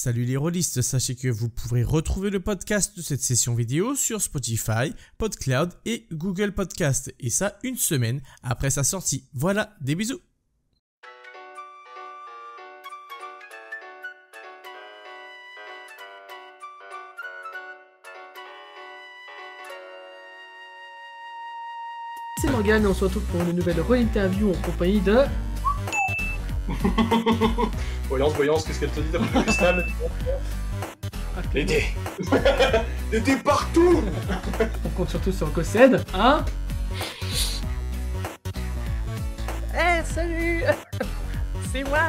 Salut les rôlistes, sachez que vous pourrez retrouver le podcast de cette session vidéo sur Spotify, PodCloud et Google Podcast, et ça une semaine après sa sortie. Voilà, des bisous. C'est Morgane et on se retrouve pour une nouvelle re-interview en compagnie de... Voyance, qu'est-ce qu'elle te dit d'après le cristal? Les dés. Des dés partout. On compte surtout sur Gossed, hein? Salut. C'est moi.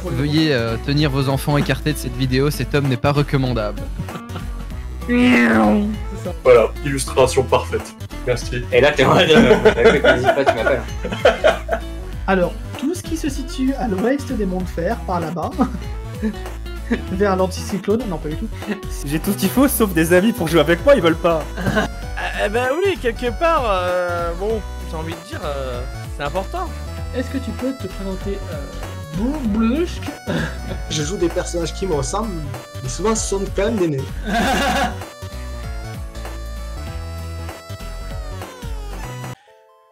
Veuillez tenir vos enfants écartés de cette vidéo, cet homme n'est pas recommandable. C'est ça. Voilà, illustration parfaite. Merci. Et là, t'es en train de... N'hésite pas, tu m'appelles. Alors, tout ce qui se situe à l'ouest des monts de fer, par là-bas, vers l'anticyclone, non pas du tout. J'ai tout ce qu'il faut sauf des amis pour jouer avec moi, ils veulent pas. Ben oui, quelque part, bon, j'ai envie de dire, c'est important. Est-ce que tu peux te présenter Bourblushk? Je joue des personnages qui me ressemblent, mais souvent ce sont quand même des nés.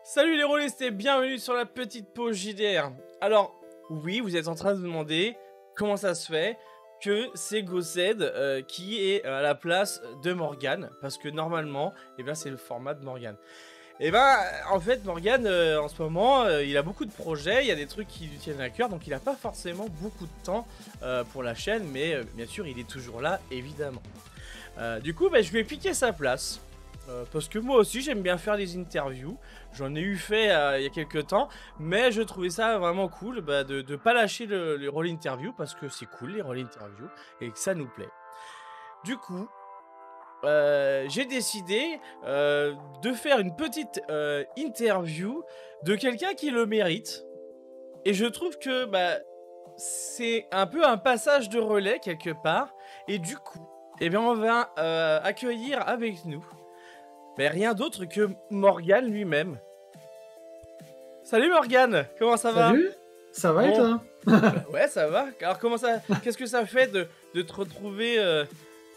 Salut les rôlistes et bienvenue sur la petite pause JDR. Alors, oui, vous êtes en train de vous demander comment ça se fait que c'est Gossed qui est à la place de Morgane, parce que normalement, eh bien, c'est le format de Morgane. Et ben, en fait, Morgane, en ce moment, il a beaucoup de projets, il y a des trucs qui lui tiennent à cœur, donc il n'a pas forcément beaucoup de temps pour la chaîne, mais bien sûr, il est toujours là, évidemment. Du coup, bah, je lui ai piqué sa place. Parce que moi aussi j'aime bien faire des interviews, j'en ai eu fait il y a quelques temps, mais je trouvais ça vraiment cool de pas lâcher les rôles interviews parce que c'est cool les rôles interviews et que ça nous plaît. Du coup, j'ai décidé de faire une petite interview de quelqu'un qui le mérite et je trouve que c'est un peu un passage de relais quelque part et du coup, eh bien, on va accueillir avec nous mais rien d'autre que Morgane lui-même. Salut Morgane, comment ça va? Salut, ça va et toi? Ouais, ça va. Alors comment ça, qu'est-ce que ça fait de te retrouver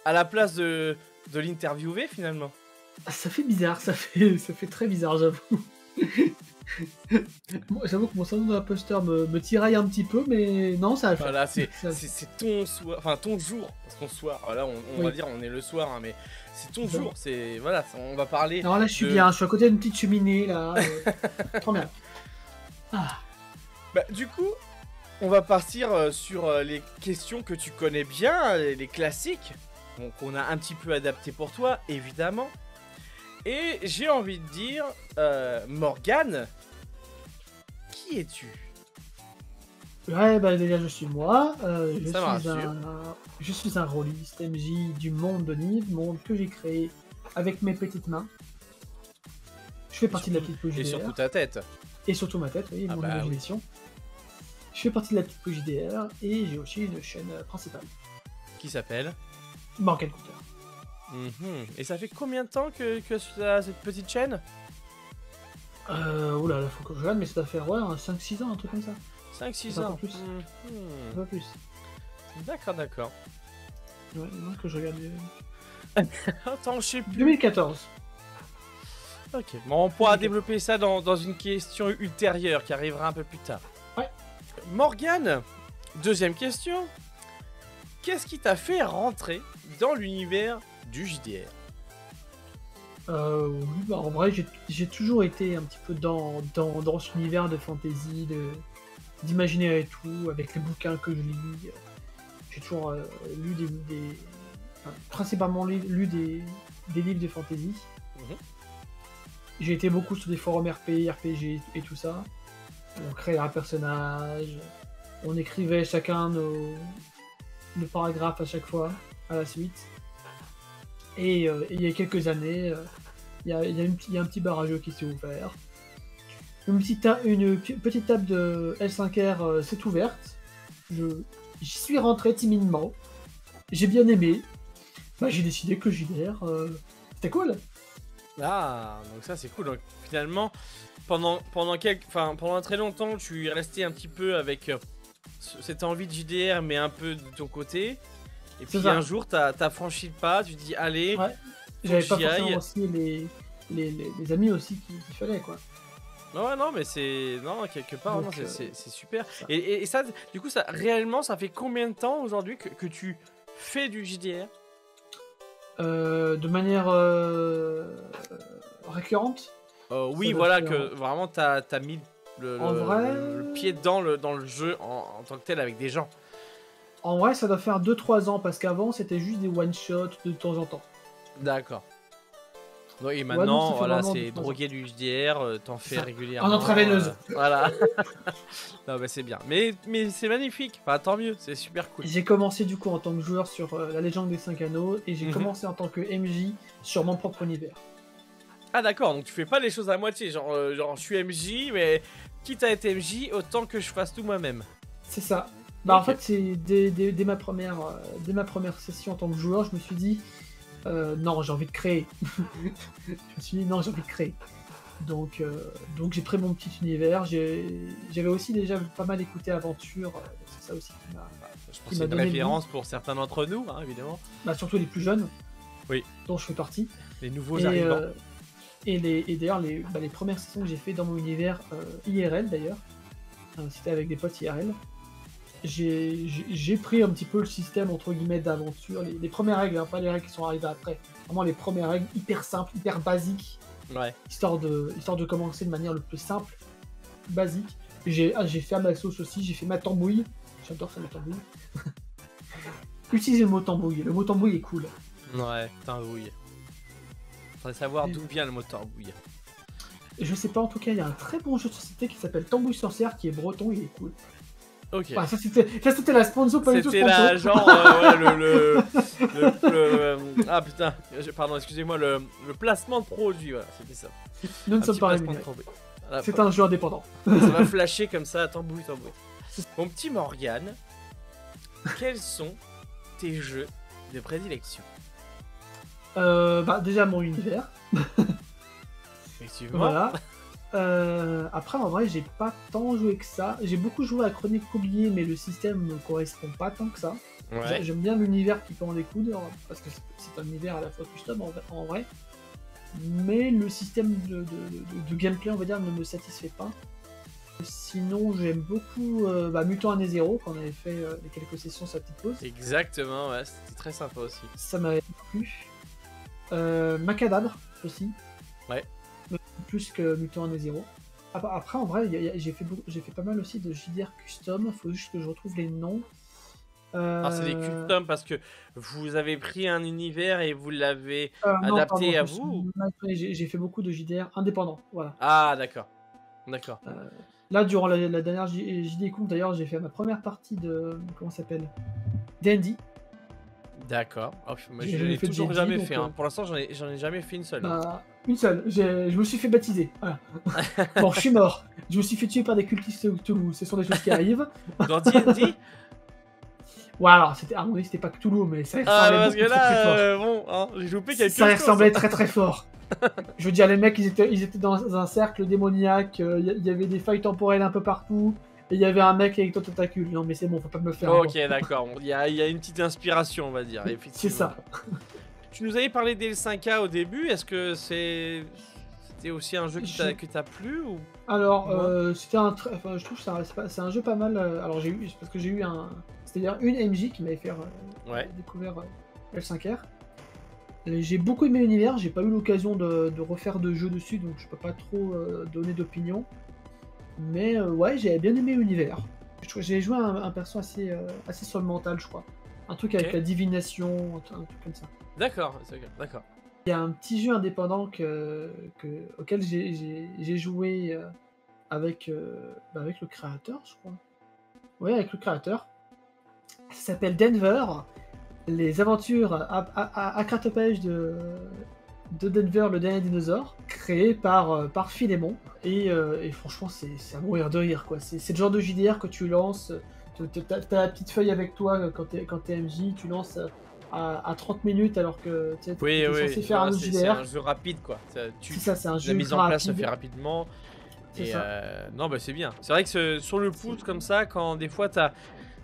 à la place de l'interviewer finalement? Ça fait bizarre, ça fait très bizarre, j'avoue. J'avoue que mon syndrome d'imposteur me tiraille un petit peu, mais non, ça va le faire. Voilà, c'est ton soir, enfin ton jour, parce qu'on soir, voilà, on va dire on est le soir, hein, mais c'est ton jour, c'est, voilà, on va parler... Non, là je suis bien, je suis à côté d'une petite cheminée, là, trop bien. Ah. Bah, du coup, on va partir sur les questions que tu connais bien, les classiques, qu'on a un petit peu adapté pour toi, évidemment. Et j'ai envie de dire, Morgane, qui es-tu? Ouais, bah déjà je suis moi, je suis un rôliste MJ du monde de Niv, monde que j'ai créé avec mes petites mains. Je fais partie de la petite pause JDR. Et surtout ta tête. Et surtout ma tête, oui, mon imagination. Je fais partie de la petite pause JDR et j'ai aussi une chaîne principale. Qui s'appelle Morgane Counter. Et ça fait combien de temps que tu as cette petite chaîne? Oula, là faut que je regarde, mais ça doit faire ouais, 5-6 ans, un truc comme ça. 5-6 ans. Pas plus. Pas plus. D'accord. Ouais, non, que je regarde. Attends, je sais plus. 2014. Ok, bon, on pourra développer ça dans une question ultérieure qui arrivera un peu plus tard. Ouais. Morgane, deuxième question. Qu'est-ce qui t'a fait rentrer dans l'univers du JDR? Oui, bah en vrai, j'ai toujours été un petit peu dans cet univers de fantasy, d'imaginaire et tout, avec les bouquins que je lis. J'ai toujours lu principalement lu des livres de fantasy. J'ai été beaucoup sur des forums RPG et tout ça. On créait un personnage, on écrivait chacun nos paragraphes à chaque fois, à la suite. Et il y a quelques années, il y a un petit bar à jeu qui s'est ouvert. Une petite table de L5R s'est ouverte. J'y suis rentré timidement. J'ai bien aimé. Bah, j'ai décidé que JDR, c'était cool. Ah, donc ça c'est cool. Donc finalement, pendant très longtemps, tu es resté un petit peu avec cette envie de JDR, mais un peu de ton côté. Et puis ça. un jour, t'as franchi le pas, tu te dis, allez, Ouais. faut J'avais que pas j'y aille. forcément aussi les amis aussi qu'il fallait, quoi. Ouais, non, mais c'est. Non, quelque part, Donc, non, c'est super. ça. Et ça, du coup, ça, réellement, ça fait combien de temps aujourd'hui que tu fais du JDR? De manière récurrente. Oui, doit voilà, faire- que vraiment, t'as mis En vrai- le pied dans le jeu en tant que tel avec des gens. En vrai, ça doit faire 2-3 ans, parce qu'avant, c'était juste des one-shots de temps en temps. D'accord. Donc, et donc, maintenant, ça fait voilà, vraiment c'est 2-3 ans. droguer du JDR, t'en fais Ça. régulièrement. En intraveineuse. Voilà. Non, bah, c'est bien. Mais c'est magnifique. Enfin, tant mieux, c'est super cool. J'ai commencé du coup en tant que joueur sur la légende des 5 anneaux, et j'ai Mhm. commencé en tant que MJ sur mon propre univers. Ah, d'accord, donc tu fais pas les choses à moitié. Genre, je suis MJ, mais quitte à être MJ, autant que je fasse tout moi-même. C'est ça. Bah Ok. en fait, c'est dès ma première session en tant que joueur, je me suis dit non, j'ai envie de créer. Je me suis dit non, j'ai envie de créer. Donc j'ai pris mon petit univers. J'avais aussi déjà pas mal écouté Aventure. C'est ça aussi qui m'a. Je pense Qui que c'est m'a une donné le référence pour certains d'entre nous, hein, évidemment. Bah, surtout les plus jeunes. Oui. Dont je fais partie. Les nouveaux Et, arrivants. et d'ailleurs, les premières sessions que j'ai fait dans mon univers IRL d'ailleurs, c'était avec des potes IRL, j'ai pris un petit peu le système entre guillemets d'aventure, les premières règles, hein, pas les règles qui sont arrivées après, vraiment les premières règles hyper simples, hyper basiques, Ouais. histoire de commencer de manière le plus simple, basique. J'ai fait à ma sauce aussi, j'ai fait ma tambouille, j'adore ça, ma tambouille. Utilisez le mot tambouille est cool. Ouais, tambouille. Faudrait savoir d'où vient le mot tambouille. Je sais pas, en tout cas, il y a un très bon jeu de société qui s'appelle Tambouille Sorcière qui est breton, il est cool. Ok. Enfin, ça c'était la sponsor, pas du tout C'était sponsor. la genre ouais, ah putain, pardon, excusez-moi, le placement de produit, voilà, c'était ça. Nous ne Un sommes petit pas placement de rémunérés. produit. Voilà, C'est un jeu indépendant. ça va flasher comme ça, tambouille. Mon petit Morgane, quels sont tes jeux de prédilection? Bah, déjà mon univers. Effectivement. Voilà. Après, en vrai, j'ai pas tant joué que ça. J'ai beaucoup joué à Chronique oubliée, mais le système me correspond pas tant que ça. Ouais. J'aime bien l'univers qui peut en découdre, parce que c'est un univers à la fois custom en vrai. Mais le système de gameplay, on va dire, ne me satisfait pas. Sinon, j'aime beaucoup Mutant Année Zéro, qu'on avait fait les quelques sessions sur la petite pause. Exactement, ouais, c'était très sympa aussi. Ça m'avait plu. Macadabre aussi. Ouais. Plus que Mutant Année Zéro. Après, en vrai, j'ai fait pas mal aussi de JDR custom. Faut juste que je retrouve les noms. Alors c'est des custom parce que vous avez pris un univers et vous l'avez Non, adapté pardon, à je me vous. suis- J'ai fait beaucoup de JDR indépendants. Voilà. Ah d'accord. D'accord. Là, durant la dernière JD Conf, d'ailleurs, j'ai fait ma première partie de. Comment ça s'appelle, D&D. D'accord. Oh, moi, J'ai je jamais l'ai fait de toujours D&D, jamais donc, fait. Hein. Pour l'instant, j'en ai jamais fait une seule. Bah, une seule. Je me suis fait baptiser. Voilà. Bon, je suis mort. Je me suis fait tuer par des cultistes Cthulhu. Ce sont des choses qui arrivent. Dans D&D. Ouais, alors, à mon avis, c'était pas Cthulhu, mais ça y Ah ressemblait parce que beaucoup, très, très fort. là, bon, hein, j'ai loupé quelque Ça y chose. ressemblait très très fort. Je veux dire, les mecs, ils étaient dans un cercle démoniaque, il y avait des failles temporelles un peu partout, et il y avait un mec avec ton tentacule. Non, mais c'est bon, faut pas me le faire. Ok, d'accord. Il y a une petite inspiration, on va dire. Effectivement. C'est ça. Tu nous avais parlé des L5K au début. Est-ce que c'était aussi un jeu que t'as plu ou... Alors, c'était un très. Enfin, je trouve que c'est un jeu pas mal. Alors, parce que j'ai eu un. C'est-à-dire une MJ qui m'avait fait découvrir L5R. J'ai beaucoup aimé l'univers, j'ai pas eu l'occasion de refaire de jeux dessus, donc je peux pas trop donner d'opinion. Mais ouais, j'avais bien aimé l'univers. J'ai joué un perso assez sur le mental, je crois. Un truc avec la divination, un truc comme ça. D'accord. Il y a un petit jeu indépendant auquel j'ai joué avec le créateur, je crois. Oui, avec le créateur. Ça s'appelle Denver. Les aventures à Cratopège de Denver, le dernier dinosaure, créé par Philémon. Et franchement, c'est à mourir de rire, quoi. C'est le genre de JDR que tu lances, t'as la petite feuille avec toi quand t'es MJ, tu lances à 30 minutes alors que tu es censé faire un autre c'est JDR. un jeu rapide, quoi. C'est ça, c'est un jeu La mise en place se fait rapidement. C'est Et ça. non, bah c'est bien. C'est vrai que sur le pouce, comme ça, quand des fois t'as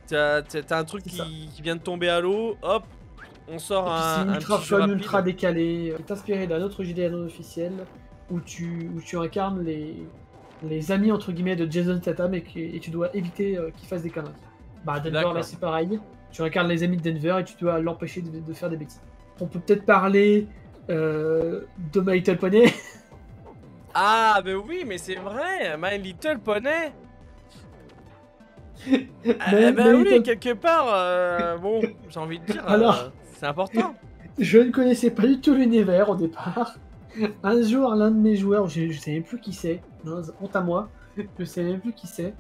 T'as un truc C'est ça. qui vient de tomber à l'eau, hop, on sort C'est un ultra petit jeu fun, rapide. ultra décalé. C'est inspiré d'un autre JDR officiel où tu incarnes les amis entre guillemets de Jason Statham et tu dois éviter qu'ils fassent des conneries. Bah Denver D'accord. là c'est pareil. Tu incarnes les amis de Denver et tu dois l'empêcher de faire des bêtises. On peut peut-être parler de My Little Pony. Ah, bah oui, mais c'est vrai, My Little Pony. Mais Bah My oui, Little- quelque part, bon, j'ai envie de dire, Alors. c'est important. Je ne connaissais pas du tout l'univers au départ. Un jour, l'un de mes joueurs, je sais même plus qui c'est, non, honte à moi, je sais même plus qui c'est,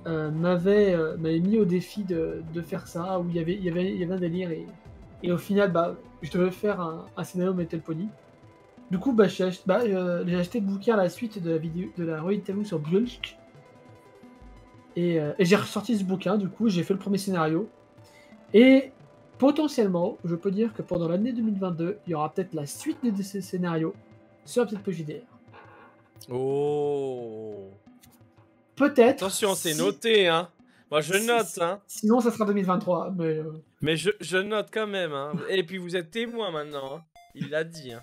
m'avait mis au défi de faire ça, où il y avait un délire, et au final, bah, je devais faire un scénario Metal Pony. Du coup, bah, j'ai acheté le bouquin à la suite de la vidéo de la interview sur Blulk. Et j'ai ressorti ce bouquin, du coup, j'ai fait le premier scénario. Et potentiellement, je peux dire que pendant l'année 2022, il y aura peut-être la suite de ces scénarios sur la petite JDR. Oh. Peut-être. Attention, c'est si- noté, hein. Moi, je note, hein. Sinon, ça sera 2023. Mais Mais je note quand même, hein. Et puis, vous êtes témoin maintenant, hein. Il l'a dit, hein.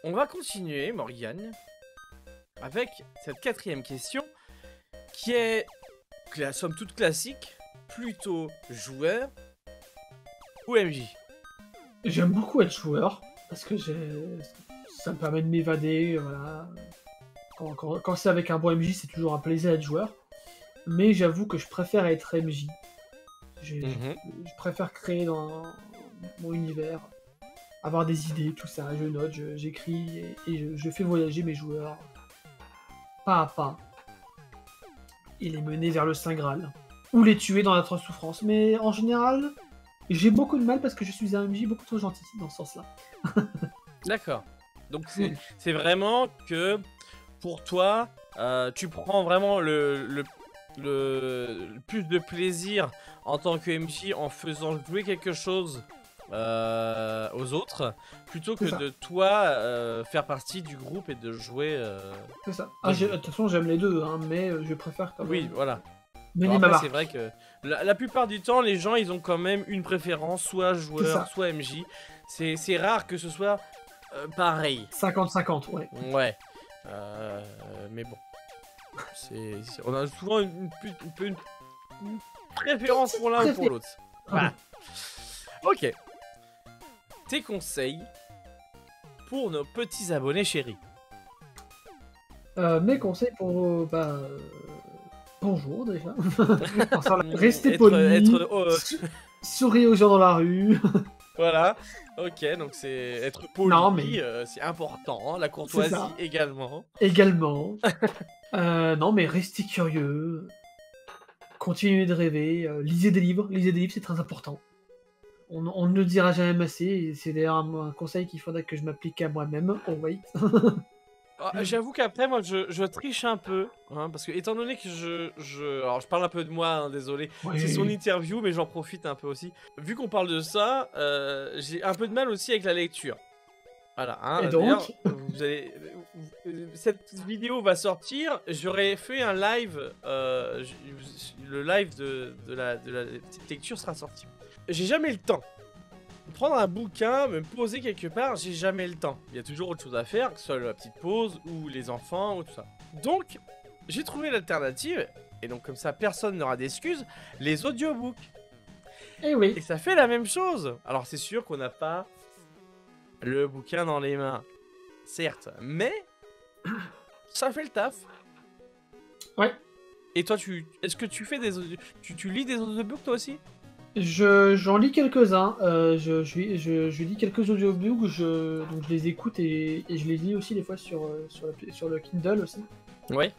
On va continuer, Morgane, avec cette 4e question, qui est, somme toute classique, plutôt joueur ou MJ. j'aime beaucoup être joueur parce que ça me permet de m'évader. Voilà. Quand c'est avec un bon MJ, c'est toujours un plaisir d'être joueur. Mais j'avoue que je préfère être MJ. Je préfère créer dans mon univers, avoir des idées, tout ça. Je note, j'écris et je fais voyager mes joueurs pas à pas et les mener vers le Saint Graal ou les tuer dans l'atroce souffrance. Mais en général, j'ai beaucoup de mal parce que je suis un MJ beaucoup trop gentil dans ce sens-là. D'accord. Donc, c'est vraiment que, pour toi, tu prends vraiment le plus de plaisir en tant que MJ en faisant jouer quelque chose aux autres, plutôt que C'est ça. de toi faire partie du groupe et de jouer... C'est ça. De toute façon, j'aime les deux, hein, mais je préfère quand même Oui, voilà. mener Alors ma après, marque. c'est vrai que la plupart du temps, les gens, ils ont quand même une préférence, soit C'est joueur, ça. soit MJ. C'est rare que ce soit pareil. 50-50, ouais. Ouais. Mais bon. On a souvent une préférence pour l'un ou pour l'autre. Voilà. Ok. Tes conseils pour nos petits abonnés chéris. Mes conseils pour... bonjour déjà. Restez poli. Souriez aux gens dans la rue. Voilà. Ok, donc c'est être poli, Non, mais- c'est important. La courtoisie ça. également. Également. Non, mais restez curieux. Continuez de rêver. Lisez des livres. Lisez des livres, c'est très important. On ne le dira jamais assez. Et c'est d'ailleurs un conseil qu'il faudrait que je m'applique à moi-même. Oh, wait. J'avoue qu'après, moi, je triche un peu. Hein, parce que, étant donné que alors, je parle un peu de moi, hein, désolé. Oui. C'est son interview, mais j'en profite un peu aussi. Vu qu'on parle de ça, j'ai un peu de mal aussi avec la lecture. Voilà. Hein, Et d'ailleurs, donc cette vidéo va sortir. J'aurais fait un live. Le live de la petite lecture sera sorti. J'ai jamais le temps. Prendre un bouquin, me poser quelque part, j'ai jamais le temps. Il y a toujours autre chose à faire, que ce soit la petite pause, ou les enfants, ou tout ça. Donc, j'ai trouvé l'alternative, et donc comme ça, personne n'aura d'excuses, les audiobooks. Eh oui. Et ça fait la même chose. Alors, c'est sûr qu'on n'a pas le bouquin dans les mains, certes, mais ça fait le taf. Ouais. Et toi, est-ce que tu fais tu lis des audiobooks toi aussi? J'en lis quelques-uns. Je lis quelques audiobooks. Donc je les écoute et je les lis aussi des fois sur le Kindle aussi. Ouais.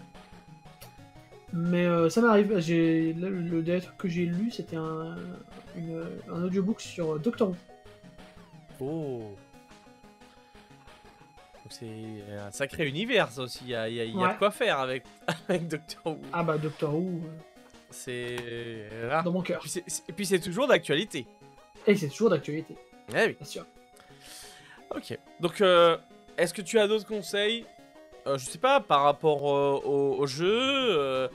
Mais ça m'arrive. Le dernier truc que j'ai lu, c'était un audiobook sur Doctor Who. Oh. Donc c'est un sacré univers ça aussi. Il y a Ouais. de quoi faire avec Doctor Who. Ah bah Doctor Who, C'est rare. dans mon cœur. Et puis c'est toujours d'actualité. Et c'est toujours d'actualité, Eh oui. bien sûr. Ok. Donc est-ce que tu as d'autres conseils? Je sais pas, par rapport au jeu,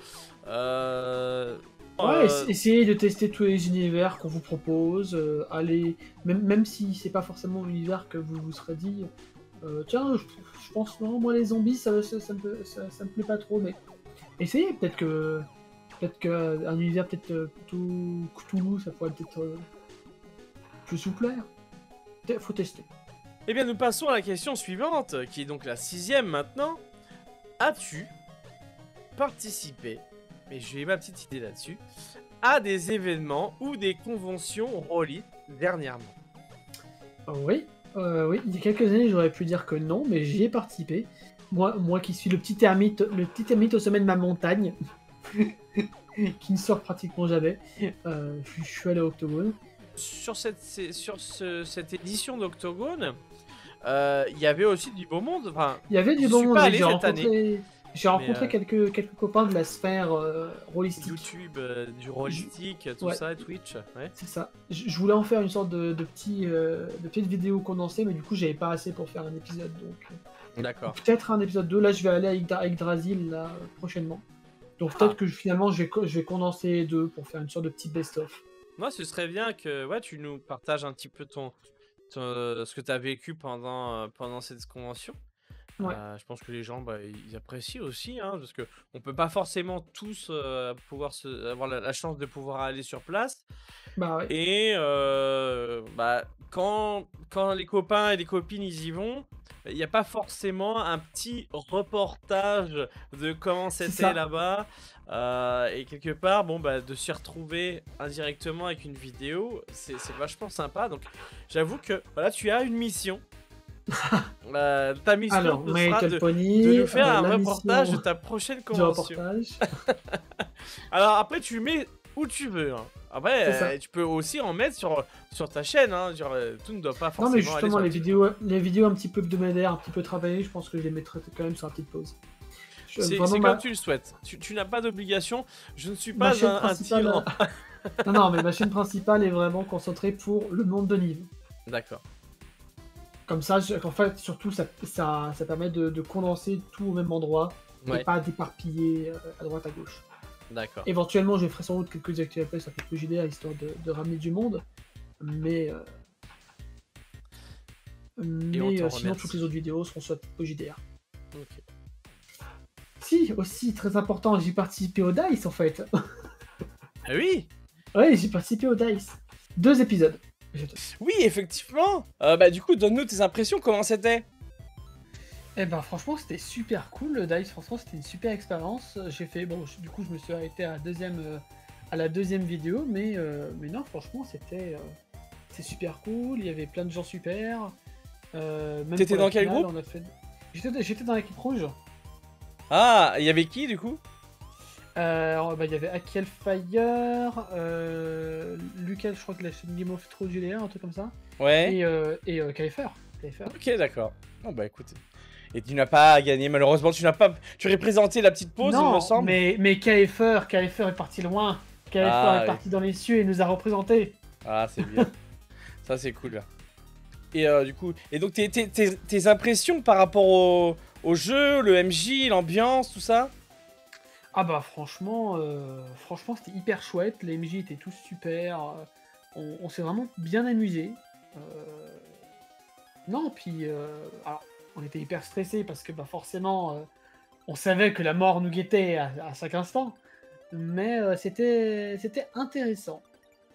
Ouais, essayez de tester tous les univers qu'on vous propose. Allez, même si c'est pas forcément l'univers que vous vous serez dit. Tiens, je pense non, moi les zombies ça me plaît pas trop, mais essayez peut-être que un univers peut-être plutôt Cthulhu ça pourrait peut-être plus vous plaire. Faut tester. Eh bien, nous passons à la question suivante, qui est donc la 6ème maintenant. As-tu participé, mais j'ai ma petite idée là-dessus, à des événements ou des conventions rôlistes dernièrement? Oui, il y a quelques années j'aurais pu dire que non, mais j'y ai participé. Moi qui suis le petit ermite au sommet de ma montagne, qui ne sort pratiquement jamais, je suis allé à Octogone. Sur cette édition d'Octogone, il y avait aussi du beau monde. Enfin, il y avait du je bon suis monde. pas allé cette année. J'ai rencontré quelques copains de la sphère rôlistique. YouTube, du rôlistique, tout ouais. ça, Twitch. Ouais. C'est ça. Je voulais en faire une sorte de petite vidéo condensée, mais du coup j'avais pas assez pour faire un épisode. Donc d'accord. Peut-être un épisode 2. Là je vais aller avec Drasil là, prochainement. Donc peut-être que finalement je vais condenser les deux pour faire une sorte de petit best-of. Moi, ce serait bien que tu nous partages un petit peu ce que tu as vécu pendant cette convention. Ouais. Je pense que les gens ils apprécient aussi, hein, parce que on peut pas forcément tous pouvoir avoir la chance de pouvoir aller sur place. Bah ouais. Et quand les copains et les copines y vont, il n'y a pas forcément un petit reportage de comment c'était là-bas. Et quelque part, de s'y retrouver indirectement avec une vidéo, c'est vachement sympa. Donc j'avoue que voilà, tu as une mission. Ta mission alors, sera de nous faire un reportage de ta prochaine convention. Alors après, tu mets où tu veux. Hein. Après, tu peux aussi en mettre sur ta chaîne. Hein. Genre, tout ne doit pas forcément. Non, mais justement, les vidéos un petit peu hebdomadaires, un petit peu travaillées, je pense que je les mettrai quand même sur la petite pause. C'est comme tu le souhaites. Tu n'as pas d'obligation. Je ne suis pas un tyran. Non, mais ma chaîne principale est vraiment concentrée pour le monde de Nive. D'accord. Comme ça, en fait, surtout, ça permet de condenser tout au même endroit et pas d'éparpiller à droite à gauche. D'accord. Éventuellement, je ferai sans doute quelques actualités sur quelques JDR histoire de ramener du monde, mais sinon, toutes les autres vidéos seront sur la JDR. Ok. Si, aussi, très important, j'ai participé au DICE en fait. Ah oui. Ouais, j'ai participé au DICE. 2 épisodes. Oui, effectivement. Du coup, donne-nous tes impressions, comment c'était? Eh ben franchement c'était super cool le DICE, franchement c'était une super expérience. J'ai fait, du coup je me suis arrêté à la deuxième vidéo, mais non franchement c'est super cool, il y avait plein de gens super. T'étais dans quel groupe? J'étais dans l'équipe rouge. Ah, il y avait qui du coup? Il y avait Akiel Fire, Lucas, je crois que la chaîne Game of Thrones GDR, un truc comme ça. Ouais. Et KFR. Ok, d'accord. Oh bah écoute. Et tu n'as pas gagné, malheureusement, tu aurais présenté la petite pause, il me semble. Mais KFR est parti loin. KFR est parti dans les cieux et nous a représentés. Ah, c'est bien. Ça, c'est cool. Et du coup, donc tes impressions par rapport au jeu, le MJ, l'ambiance, tout ça? Ah bah franchement c'était hyper chouette, les MJ étaient tous super, on s'est vraiment bien amusé. Non, puis alors, on était hyper stressés parce que forcément on savait que la mort nous guettait à chaque instant, mais c'était intéressant.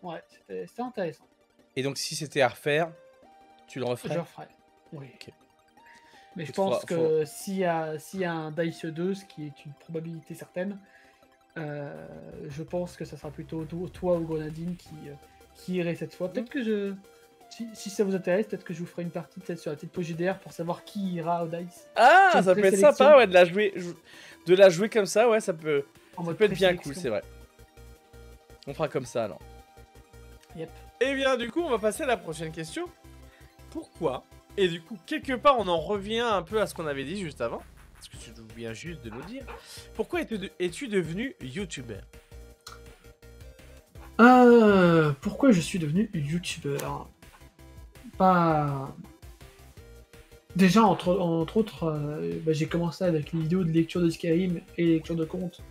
Ouais, c'était intéressant. Et donc si c'était à refaire, tu le referais? Je le referais, oui. Okay. Mais je pense que s'il y a un DICE 2, ce qui est une probabilité certaine, je pense que ça sera plutôt toi ou Grenadine qui irait cette fois. Peut-être que si ça vous intéresse, peut-être que je vous ferai une partie peut-être sur la petite pause JDR pour savoir qui ira au DICE. Ah, ça peut être sympa, ouais, de la jouer comme ça, ouais, ça peut être bien cool, c'est vrai. On fera comme ça alors. Yep. Et bien du coup, on va passer à la prochaine question. Pourquoi? Et du coup, quelque part, on en revient un peu à ce qu'on avait dit juste avant. Parce que tu viens juste de nous dire. Pourquoi es-tu devenu youtubeur? Pourquoi je suis devenu youtubeur? Déjà, entre autres, j'ai commencé avec les vidéos de lecture de Skyrim et lecture de contes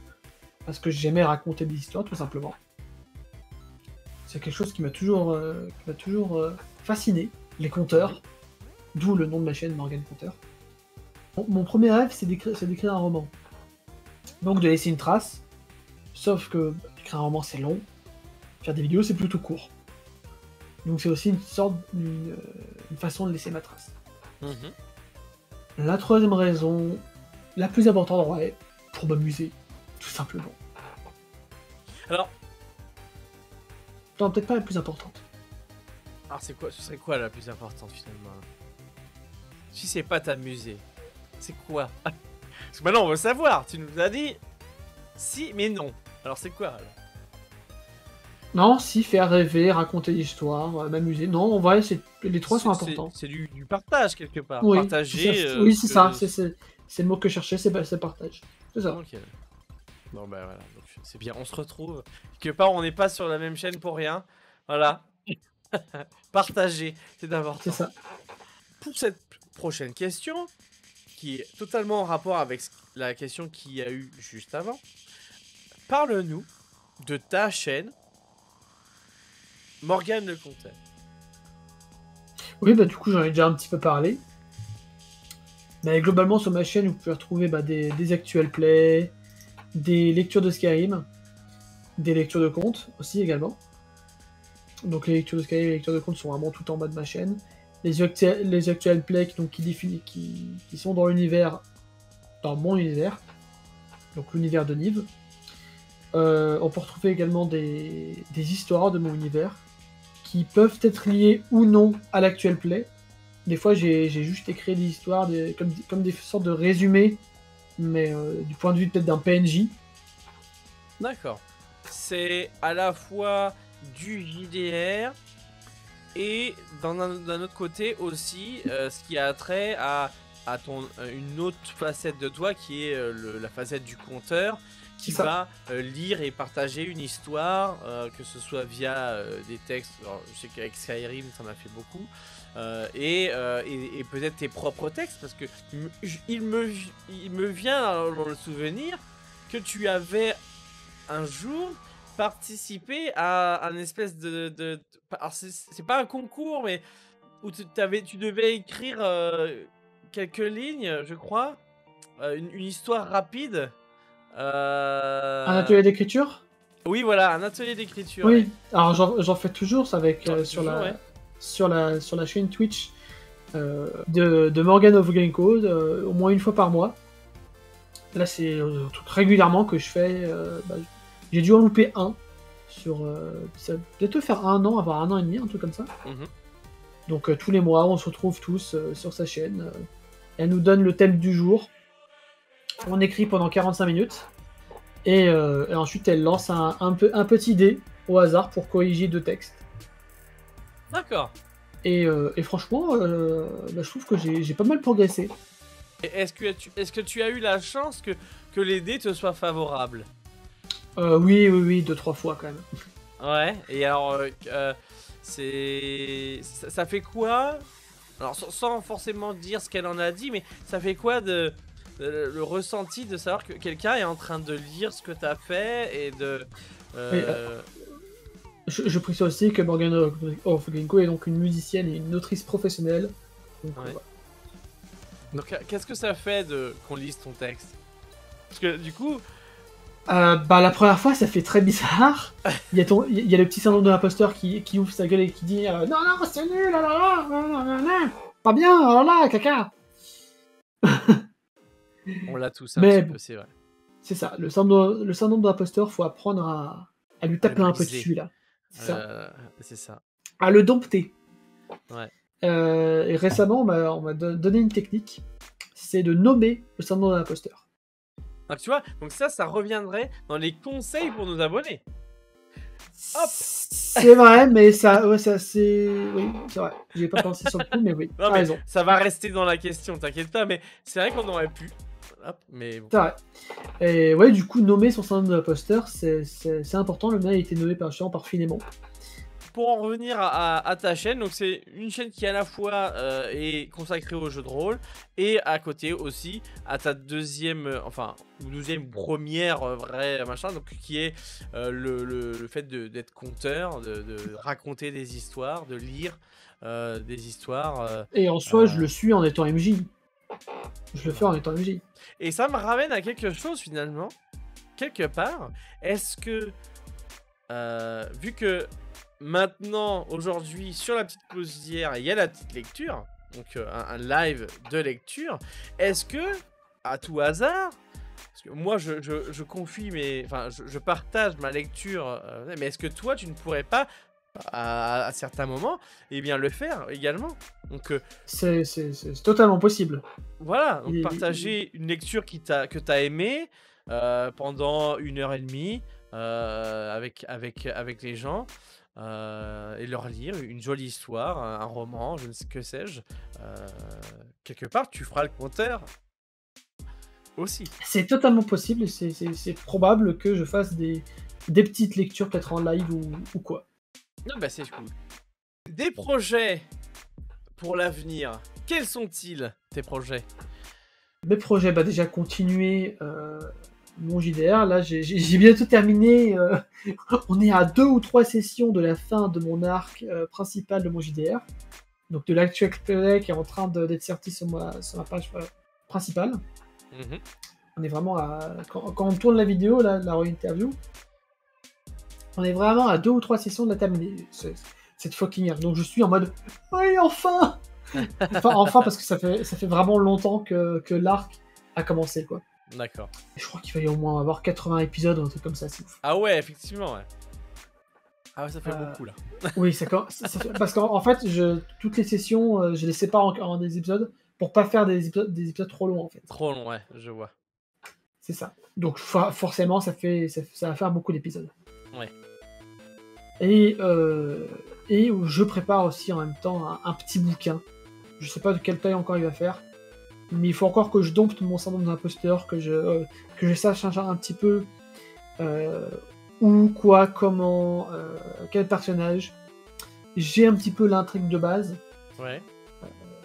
parce que j'aimais raconter des histoires, tout simplement. C'est quelque chose qui m'a toujours, fasciné, les conteurs, d'où le nom de ma chaîne, Morgan Conteur. Mon premier rêve, c'est d'écrire un roman. Donc de laisser une trace, sauf que écrire un roman, c'est long, faire des vidéos, c'est plutôt court. Donc c'est aussi une façon de laisser ma trace. La troisième raison, la plus importante, ouais, pour m'amuser, tout simplement. Alors, Non, peut-être pas la plus importante. alors c'est quoi, ce serait quoi la plus importante finalement? Si c'est pas t'amuser, c'est quoi? Parce que maintenant on veut savoir, tu nous as dit si mais non. Alors c'est quoi alors? Non, si, faire rêver, raconter l'histoire, m'amuser. Non, en vrai, les trois sont importants. C'est du partage quelque part. Oui, Partager. oui, c'est ça, c'est le mot que je cherchais, c'est partage. C'est ça. Ok. Bon bah voilà, donc c'est bien, on se retrouve. Quelque part on n'est pas sur la même chaîne pour rien. Voilà. Partager, c'est important. C'est ça. Pour cette prochaine question, qui est totalement en rapport avec la question qu'il y a eu juste avant, parle-nous de ta chaîne Morgan le Conteur. Oui, bah du coup, j'en ai déjà un petit peu parlé. Mais globalement, sur ma chaîne, vous pouvez retrouver des actual plays, des lectures de Skyrim, des lectures de contes aussi également. Donc les lectures de Skyrim et les lectures de contes sont vraiment tout en bas de ma chaîne. Les actual plays donc, qui sont dans l'univers, dans mon univers, donc l'univers de Niv. On peut retrouver également des histoires de mon univers qui peuvent être liées ou non à l'actual play. Des fois, j'ai juste écrit des histoires comme des sortes de résumés, mais du point de vue peut-être d'un PNJ. D'accord. C'est à la fois du JDR et d'un autre côté aussi ce qui a trait à une autre facette de toi qui est la facette du conteur qui va lire et partager une histoire, que ce soit via des textes. Alors, je sais qu'avec Skyrim, t'en as fait beaucoup. Et peut-être tes propres textes, parce que il me vient dans le souvenir que tu avais un jour participé à un espèce de alors c'est pas un concours, mais où tu devais écrire quelques lignes, je crois, une histoire rapide. Un atelier d'écriture? Oui, voilà, un atelier d'écriture. Oui, ouais. alors j'en fais toujours, ça avec sur la chaîne Twitch de Morgan of Genko, au moins une fois par mois. Là, c'est régulièrement que je fais. J'ai dû en louper un. Ça peut peut-être faire avoir 1 an et demi, un truc comme ça. Donc tous les mois, on se retrouve tous sur sa chaîne. Elle nous donne le thème du jour. On écrit pendant 45 minutes. Et ensuite, elle lance un petit dé au hasard pour corriger 2 textes. D'accord. Et franchement, je trouve que j'ai pas mal progressé. Est-ce que tu as eu la chance que les dés te soient favorables? Oui, 2-3 fois quand même. Ouais, et alors, ça fait quoi? Alors, sans forcément dire ce qu'elle en a dit, mais ça fait quoi le ressenti de savoir que quelqu'un est en train de lire ce que t'as fait et de... Je précise aussi que Morgan of Genko est donc une musicienne et une autrice professionnelle. Donc, ouais. Donc qu'est-ce que ça fait qu'on lise ton texte? Parce que du coup... la première fois, ça fait très bizarre. Il y a le petit syndrome de l'imposteur qui ouvre sa gueule et qui dit non, c'est nul, pas bien, oh là, caca. On l'a tous un petit peu, c'est vrai. C'est ça, le syndrome de l'imposteur, faut apprendre à lui taper un peu dessus, là. C'est ça. À le dompter. Ouais. Et récemment, on m'a donné une technique, c'est de nommer le syndrome de l'imposteur. Donc tu vois, donc ça reviendrait dans les conseils pour nos abonnés. Hop. C'est vrai, mais ça c'est... Oui, c'est vrai. J'ai pas pensé sur le coup, mais oui, t'as raison. Ça va rester dans la question, t'inquiète pas, mais c'est vrai qu'on aurait pu. Hop, mais bon. C'est vrai. Et ouais, du coup, nommer son syndrome de l'imposteur, c'est important. Le mien a été nommé par Philémon. pour en revenir à ta chaîne, donc c'est une chaîne qui à la fois est consacrée aux jeux de rôle et à côté aussi à ta deuxième, première vraie machin, donc qui est le fait d'être conteur, de raconter des histoires, de lire des histoires. Et en soi, je le suis en étant MJ. Je le fais en étant MJ. Et ça me ramène à quelque chose finalement, quelque part. Est-ce que, vu que maintenant, aujourd'hui, sur la petite pause d'hier, il y a la petite lecture, donc un live de lecture, est-ce que, à tout hasard, parce que moi je confie je partage ma lecture, mais est-ce que toi tu ne pourrais pas, à certains moments, eh bien le faire également? Donc c'est totalement possible. voilà, donc partager une lecture que tu as aimée pendant 1h30 avec les gens. Et leur lire une jolie histoire, un roman, je ne sais que sais-je. Quelque part, tu feras le compteur aussi. C'est totalement possible et c'est probable que je fasse des petites lectures peut-être en live ou quoi. Non, bah c'est cool. Des projets pour l'avenir, quels sont-ils, tes projets? Mes projets, bah déjà continuer mon JDR. Là, j'ai bientôt terminé. On est à 2 ou 3 sessions de la fin de mon arc principal de mon JDR. Donc de l'actuel play qui est en train d'être sorti sur ma page principale. On est vraiment à... Quand on tourne la vidéo, là, la interview, on est vraiment à 2 ou 3 sessions de la terminer. Cette fucking arc. Donc je suis en mode... Oui, enfin enfin, parce que ça fait vraiment longtemps que l'arc a commencé, quoi. D'accord. Je crois qu'il va y au moins avoir 80 épisodes ou un truc comme ça, c'est ouf. Ah ouais, effectivement, ouais. Ah ouais, ça fait beaucoup, là. Oui, parce qu'en fait, toutes les sessions, je les sépare en des épisodes pour pas faire des épisodes trop longs, en fait. Trop long, ouais, je vois. C'est ça. Donc forcément, ça va faire beaucoup d'épisodes. Ouais. Et je prépare aussi en même temps un petit bouquin. Je sais pas de quelle taille encore il va faire. Mais il faut encore que je dompte mon syndrome d'imposteur, que je sache un petit peu où, quoi, comment, quel personnage. J'ai un petit peu l'intrigue de base. Ouais.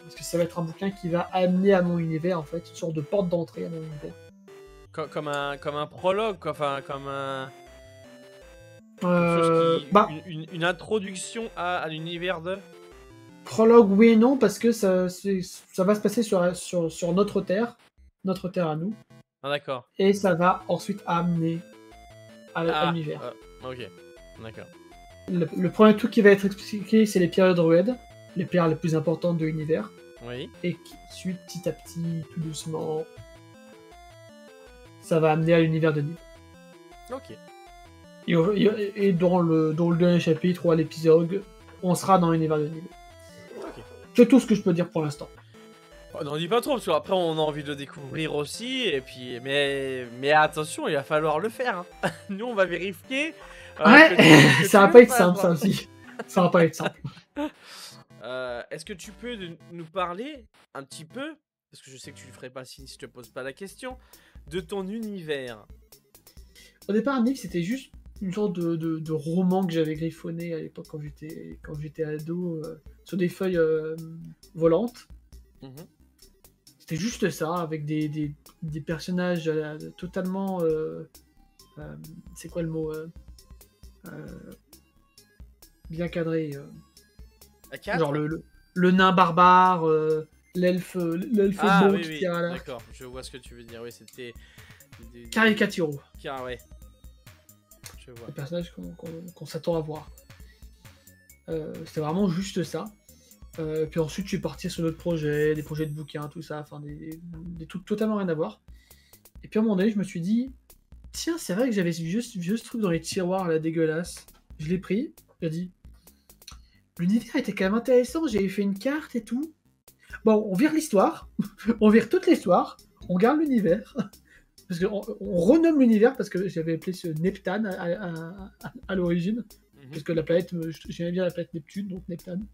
Parce que ça va être un bouquin qui va amener à mon univers, en fait, une sorte de porte d'entrée à mon univers. Comme un prologue, quoi, enfin, comme un... Une introduction à l'univers de... Prologue, oui et non, parce que ça va se passer sur notre terre à nous. Ah d'accord. Et ça va ensuite amener à l'univers. Ok, d'accord. Le premier truc qui va être expliqué, c'est les pierres de druides, les pierres les plus importantes de l'univers. Oui. Et ensuite, petit à petit, tout doucement, ça va amener à l'univers de Niv. Ok. Et dans le dernier chapitre ou à l'épisode, on sera dans l'univers de Niv. C'est tout ce que je peux dire pour l'instant. On n'en dit pas trop, parce qu'après on a envie de le découvrir aussi, et puis... Mais attention, il va falloir le faire. Hein. Nous, on va vérifier... ouais, ça va pas être simple, ça aussi. Ça va pas être simple. Est-ce que tu peux nous parler un petit peu, parce que je sais que tu le ferais pas si je te pose pas la question, de ton univers? Au départ, Niv, c'était juste une sorte de roman que j'avais griffonné à l'époque quand j'étais ado sur des feuilles volantes. C'était juste ça, avec des personnages totalement... c'est quoi le mot bien cadré. Genre le nain barbare, l'elfe bon qui tire à l'arc. D'accord, je vois ce que tu veux dire. Oui, c'était... Caricaturaux. Ouais. Je vois. Les personnages qu'on s'attend à voir. C'était vraiment juste ça. Puis ensuite, je suis parti sur d'autres projets, des projets de bouquins, tout ça, enfin des trucs totalement rien à voir. Et puis à un moment donné, je me suis dit, tiens, c'est vrai que j'avais ce vieux truc dans les tiroirs là, dégueulasse. Je l'ai pris, j'ai dit, l'univers était quand même intéressant, j'avais fait une carte et tout. Bon, on vire l'histoire, on vire toute l'histoire, on garde l'univers. Parce qu'on renomme l'univers parce que j'avais appelé ce Neptune à l'origine. Parce que la planète, j'aimais bien la planète Neptune, donc Neptune.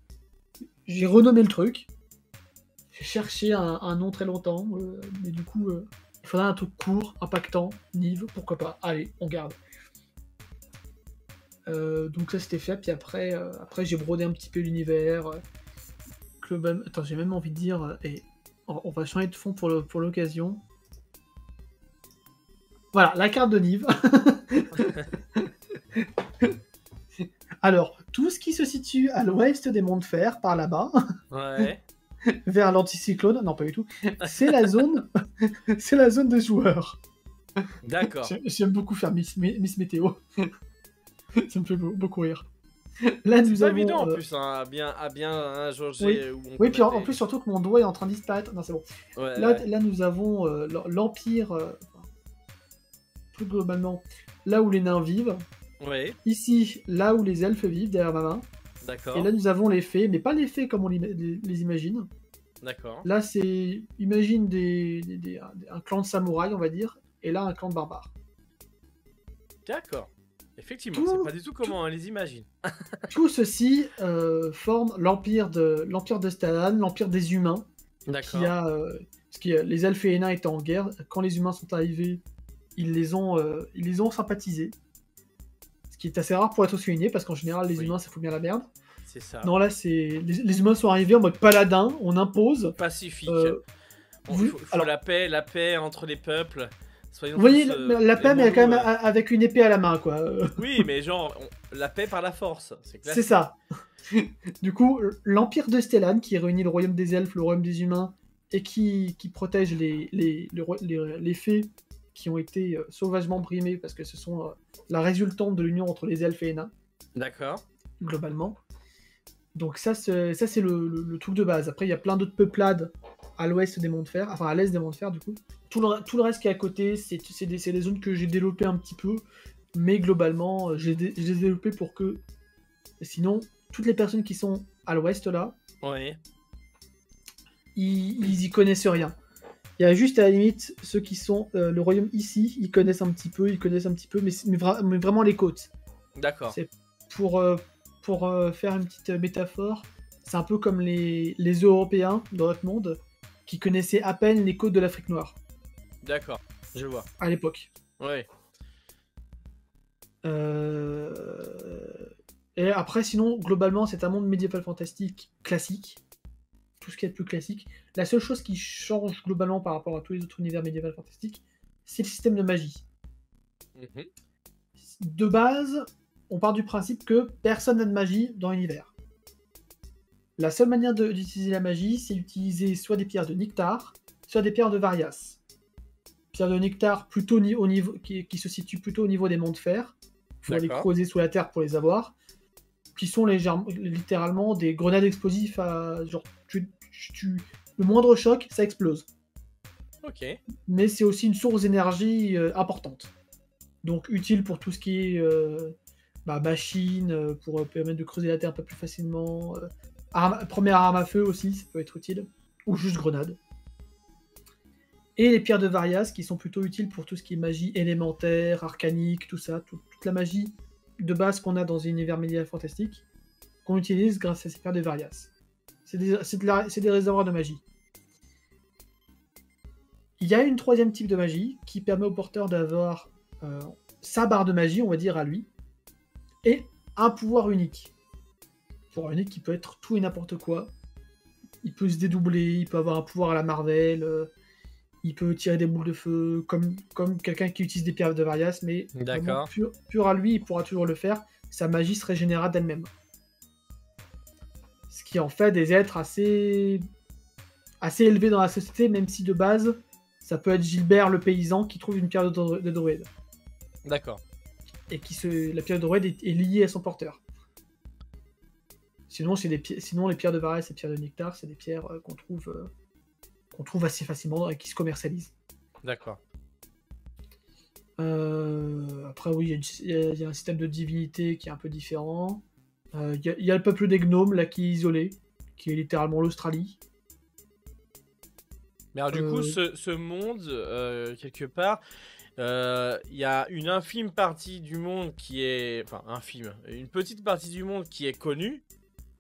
J'ai renommé le truc. J'ai cherché un nom très longtemps, mais du coup, il faudrait un truc court, impactant, Niv, pourquoi pas. Allez, on garde. Donc ça c'était fait, puis après j'ai brodé un petit peu l'univers. Attends, j'ai même envie de dire, et on va changer de fond pour l'occasion. Voilà, la carte de Nive. Alors, tout ce qui se situe à l'ouest des monts de fer, par là-bas, Ouais. vers l'anticyclone, non pas du tout, c'est la zone, c'est la zone des joueurs. D'accord. J'aime beaucoup faire Miss Météo. Ça me fait beaucoup rire. Là, nous C'est pas avons. évident en plus, hein, à bien jauger où on Oui, puis en combattait. plus, surtout que mon doigt est en train de disparaître. Non, c'est bon. Ouais, Là, ouais. là, nous avons l'Empire. Plus globalement, là où les nains vivent. Ouais, Ici, là où les elfes vivent, derrière ma main. d'accord. Et là, nous avons les fées, mais pas les fées comme on les imagine. D'accord. Là, c'est. Imagine un clan de samouraïs, on va dire. Et là, un clan de barbares. D'accord. Effectivement, Tout- c'est pas du tout comment on les imagine. Tout ceci forme l'Empire de Stalan, l'Empire des humains. D'accord. Les elfes et les nains étaient en guerre. Quand les humains sont arrivés, ils les ont sympathisés. Ce qui est assez rare pour être souligné, parce qu'en général, les Oui. humains, ça fout bien la merde. C'est ça. Non, là, les humains sont arrivés en mode paladin, on impose. Pacifique. Vous- Il faut alors- la paix entre les peuples. Soyons Vous voyez, tous, la paix, mais quand même aimons-nous, avec une épée à la main, quoi. Oui, mais genre, la paix par la force. C'est clair. C'est ça. Du coup, l'Empire de Stellan, qui réunit le royaume des elfes, le royaume des humains, et qui protège les fées qui ont été sauvagement brimées, parce que ce sont la résultante de l'union entre les elfes et les nains, D'accord. globalement. Donc ça c'est le truc de base. Après, il y a plein d'autres peuplades à l'ouest des monts de fer, enfin à l'est des monts de fer, du coup. Tout le reste qui est à côté, c'est des zones que j'ai développées un petit peu, mais globalement, je les ai développées pour que... Sinon, toutes les personnes qui sont à l'ouest, là, Ouais. ils y connaissent rien. Il y a juste à la limite ceux qui sont le royaume ici, ils connaissent un petit peu, mais vraiment les côtes. D'accord. C'est pour faire une petite métaphore, c'est un peu comme les Européens dans notre monde qui connaissaient à peine les côtes de l'Afrique noire D'accord. Je vois. à l'époque. Ouais. Et après, sinon, globalement, c'est un monde médiéval fantastique classique. Tout ce qui est le plus classique. La seule chose qui change globalement par rapport à tous les autres univers médiéval fantastiques, c'est le système de magie. Mhm. De base, on part du principe que personne n'a de magie dans l'univers. La seule manière d'utiliser la magie, c'est d'utiliser soit des pierres de Nectar, soit des pierres de Varias. Pierres de Nectar plutôt au niveau, qui se situent plutôt au niveau des monts de fer. Il faut aller D'accord. creuser sous la terre pour les avoir. Qui sont littéralement des grenades explosives à... Genre, le moindre choc, ça explose. Ok. Mais c'est aussi une source d'énergie importante. Donc utile pour tout ce qui est machine, pour permettre de creuser la terre un peu plus facilement. Première arme à feu aussi, ça peut être utile. Ou juste grenade. Et les pierres de Varias qui sont plutôt utiles pour tout ce qui est magie élémentaire, arcanique, tout ça. Toute la magie de base qu'on a dans un univers médiéval fantastique, qu'on utilise grâce à ces pierres de Varias. C'est des réservoirs de magie. Il y a une troisième type de magie qui permet au porteur d'avoir sa barre de magie, on va dire, à lui, et un pouvoir unique. Un pouvoir unique qui peut être tout et n'importe quoi. Il peut se dédoubler, il peut avoir un pouvoir à la Marvel, il peut tirer des boules de feu, comme quelqu'un qui utilise des pierres de Varias, mais D'accord. pur à lui, il pourra toujours le faire. Sa magie se régénérera d'elle-même. Ce qui en fait des êtres assez élevés dans la société, même si de base, ça peut être Gilbert le paysan qui trouve une pierre de druide. D'accord. Et la pierre de druide est liée à son porteur. Sinon, les pierres de Varias et les pierres de Nectar, c'est des pierres qu'on trouve assez facilement et qui se commercialisent. D'accord. Après, oui, il y a un système de divinité qui est un peu différent. Il y a le peuple des gnomes, là, qui est isolé, qui est littéralement l'Australie. Mais alors, du coup, ce monde, quelque part, il y a une infime partie du monde qui est... Enfin, une petite partie du monde qui est connue.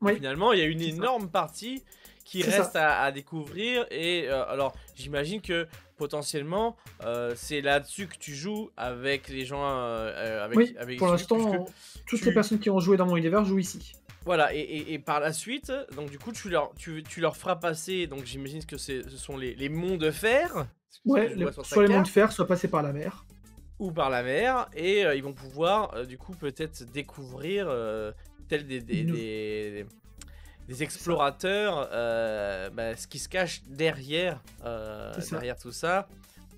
Oui. Finalement, il y a une C'est ça. énorme partie qui C'est restent à découvrir. Et alors, j'imagine que potentiellement, c'est là-dessus que tu joues avec les gens. Oui, avec pour puisque l'instant, toutes tu- les personnes qui ont joué dans mon univers jouent ici. Voilà, et par la suite, donc du coup, tu leur feras passer. Donc, j'imagine que ce sont les monts de fer. Ouais, que je vois sur ta soit les monts carte. de fer, soit passer par la mer. Ou par la mer, et ils vont pouvoir du coup peut-être découvrir tels des explorateurs ce qui se cache derrière ça. derrière tout ça.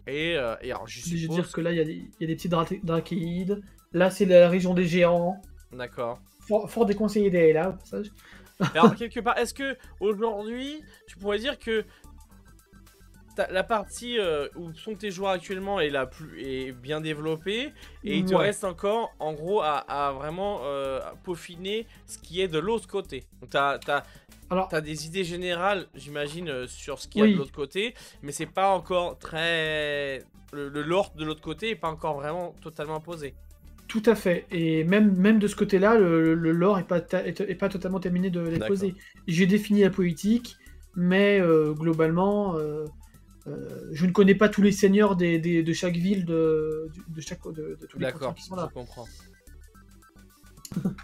Et alors je Je veux suppose dire que là, il y a des petits drachéides. Là, c'est la région des géants. d'accord. Fort déconseillé d'aller là, au passage. Alors quelque part, est-ce que aujourd'hui tu pourrais dire que la partie où sont tes joueurs actuellement est bien développée, et il te Ouais. reste encore en gros à vraiment peaufiner ce qui est de l'autre côté. Donc Alors, t'as des idées générales, j'imagine, sur ce qu'il y a Oui. de l'autre côté, mais c'est pas encore très... Le lore de l'autre côté est pas encore vraiment totalement posé. tout à fait. Et même de ce côté-là, le lore est pas totalement terminé de D'accord. poser. J'ai défini la politique, mais globalement, je ne connais pas tous les seigneurs de chaque ville, de tous les continents D'accord, qui sont là. je comprends.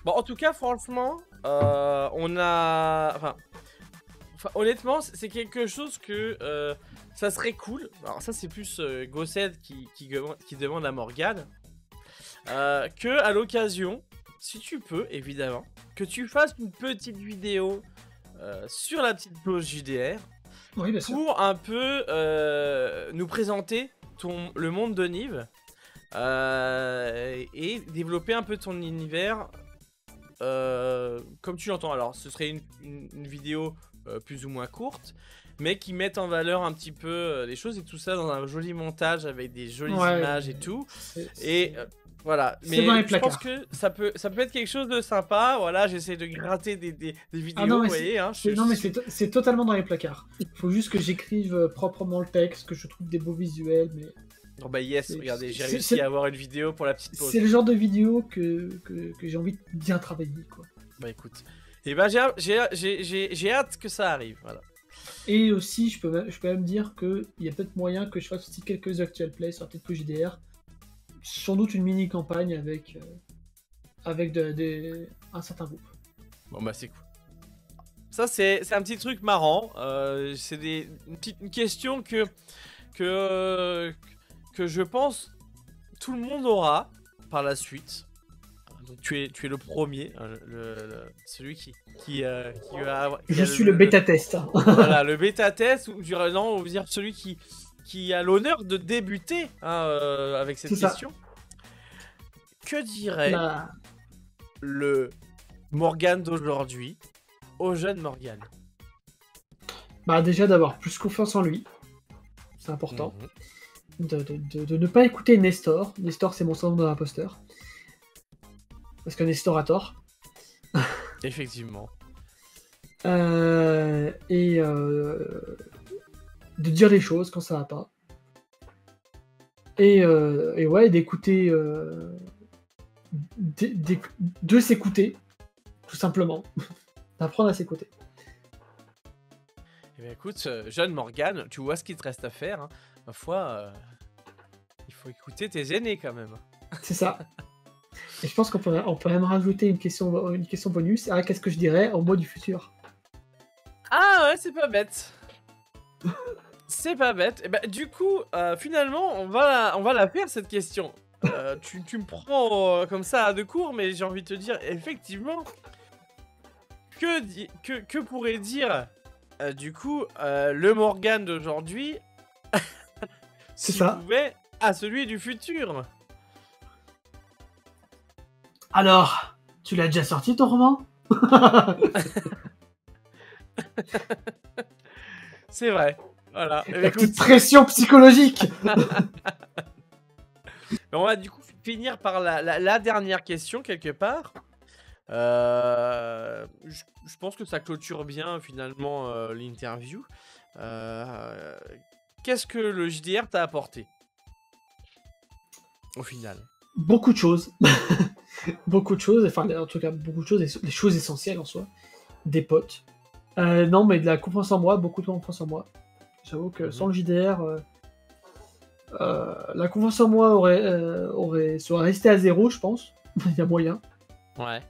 Bon, en tout cas, franchement, on a... Enfin, honnêtement, c'est quelque chose que ça serait cool. Alors ça, c'est plus Gossed qui demande à Morgane. Que à l'occasion, si tu peux, évidemment, que tu fasses une petite vidéo sur la petite pause JDR Oui, bien sûr. pour un peu nous présenter le monde de Nive et développer un peu ton univers comme tu l'entends. Alors, ce serait une vidéo plus ou moins courte, mais qui mette en valeur un petit peu les choses, et tout ça dans un joli montage avec des jolies images et tout. Et voilà, C'est dans les je pense placards. que ça peut être quelque chose de sympa. Voilà, j'essaie de gratter des vidéos, non, mais vous voyez. Hein, Non, mais c'est totalement dans les placards. Il faut juste que j'écrive proprement le texte, que je trouve des beaux visuels, mais Oh bah yes, regardez, j'ai c'est- réussi c'est- à avoir une vidéo pour la petite pause. c'est le genre de vidéo que j'ai envie de bien travailler, quoi. Bah écoute, et bah j'ai hâte que ça arrive, voilà. Et aussi, je peux même dire qu'il y a peut-être moyen que je fasse aussi quelques actual plays sur peut-être JDR. Sans doute une mini-campagne avec un certain groupe. Bon bah c'est cool. Ça c'est un petit truc marrant, c'est une question que je pense tout le monde aura par la suite. Donc tu es le premier, hein, celui qui va... Je suis le bêta-test. Voilà, le bêta-test, ou on va dire celui qui a l'honneur de débuter avec cette C'est ça. question. Que dirait Là, le Morgane d'aujourd'hui au jeune Morgane? bah déjà d'avoir plus confiance en lui. C'est important. Mhm. De ne pas écouter Nestor. Nestor, c'est mon syndrome de l'imposteur. Parce que Nestor a tort. Effectivement. Et de dire les choses quand ça va pas. Et ouais, d'écouter. De s'écouter, tout simplement. D'apprendre à s'écouter. Eh bien, écoute, jeune Morgane, tu vois ce qu'il te reste à faire. Hein. Ma foi, il faut écouter tes aînés quand même. C'est ça. Et je pense qu'on peut même rajouter une question bonus. Ah, qu'est-ce que je dirais au mot du futur? Ah ouais, c'est pas bête. C'est pas bête. Et bah, du coup, finalement, on va la faire cette question. Tu me prends comme ça à deux cours, mais j'ai envie de te dire, effectivement, que pourrait dire du coup le Morgane d'aujourd'hui C'est s'il ça. pouvait à celui du futur? Alors, tu l'as déjà sorti ton roman? C'est vrai. Voilà. Eh bien, La écoute, petite pression psychologique. on va du coup finir par la dernière question quelque part. Je pense que ça clôture bien finalement l'interview. Qu'est-ce que le JDR t'a apporté au final? Beaucoup de choses. Beaucoup de choses. Enfin, en tout cas, beaucoup de choses. Des choses essentielles en soi. Des potes. Non, mais de la confiance en moi, beaucoup de confiance en moi. J'avoue que sans le JDR, la confiance en moi serait restée à 0, je pense. Il y a moyen. Ouais.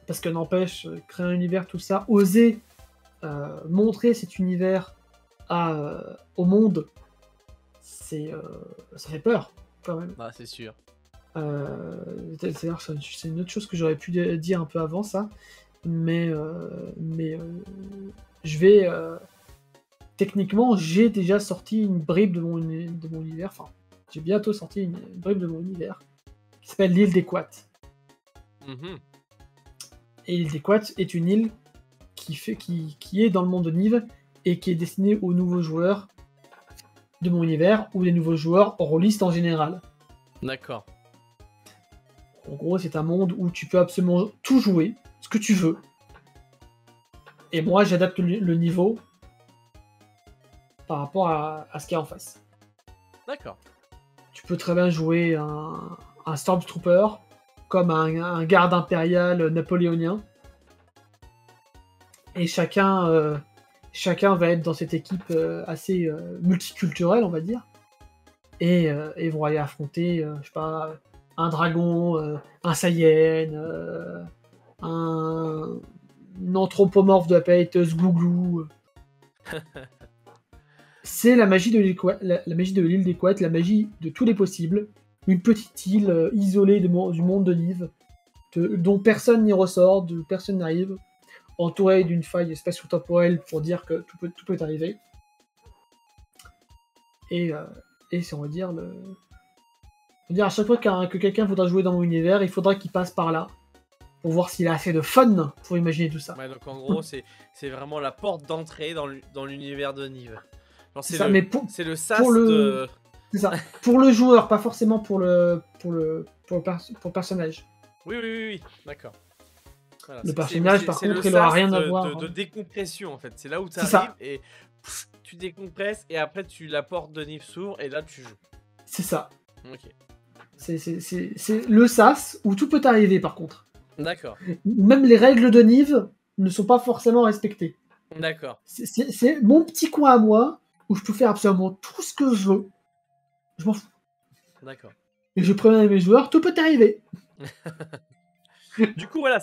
Parce que n'empêche, créer un univers, tout ça, oser montrer cet univers au monde, ça fait peur, quand même. Bah, c'est sûr. C'est-à-dire, c'est une autre chose que j'aurais pu dire un peu avant ça, mais je vais... techniquement, j'ai déjà sorti une bribe de mon univers, enfin, j'ai bientôt sorti une bribe de mon univers, qui s'appelle l'île des Quats. Et l'île des Quats est une île qui est dans le monde de Nive et qui est destinée aux nouveaux joueurs de mon univers ou des nouveaux joueurs rôlistes en général. D'accord. En gros, c'est un monde où tu peux absolument tout jouer, ce que tu veux. Et moi, j'adapte le niveau par rapport à ce qu'il y a en face. D'accord. Tu peux très bien jouer un Stormtrooper comme un garde impérial napoléonien. Et chacun va être dans cette équipe assez multiculturelle, on va dire. Et vont aller affronter, je sais pas, un dragon, un Saiyan, un anthropomorphe de la planète Sgouglou. C'est la magie de l'île des Quats, la magie de tous les possibles. Une petite île isolée du monde de Nive, dont personne n'y ressort, d'où personne n'arrive, entourée d'une faille spatio-temporelle pour dire que tout peut arriver. Et c'est, on va dire, à chaque fois que quelqu'un voudra jouer dans mon univers, il faudra qu'il passe par là, pour voir s'il a assez de fun pour imaginer tout ça. Ouais, donc en gros, c'est vraiment la porte d'entrée dans l'univers de Nive. C'est le sas de... C'est ça. Pour le joueur, pas forcément pour le personnage. Oui, d'accord. Voilà, le personnage, par contre, il n'aura rien à voir. De décompression, en fait. C'est là où tu arrives et tu décompresses et après la porte de Nive s'ouvre et là tu joues. C'est ça. Ok. C'est le sas où tout peut arriver, par contre. D'accord. Même les règles de Nive ne sont pas forcément respectées. D'accord. C'est mon petit coin à moi où je peux faire absolument tout ce que je veux. Je m'en fous. D'accord. Et je préviens mes joueurs, tout peut arriver. Du coup, voilà,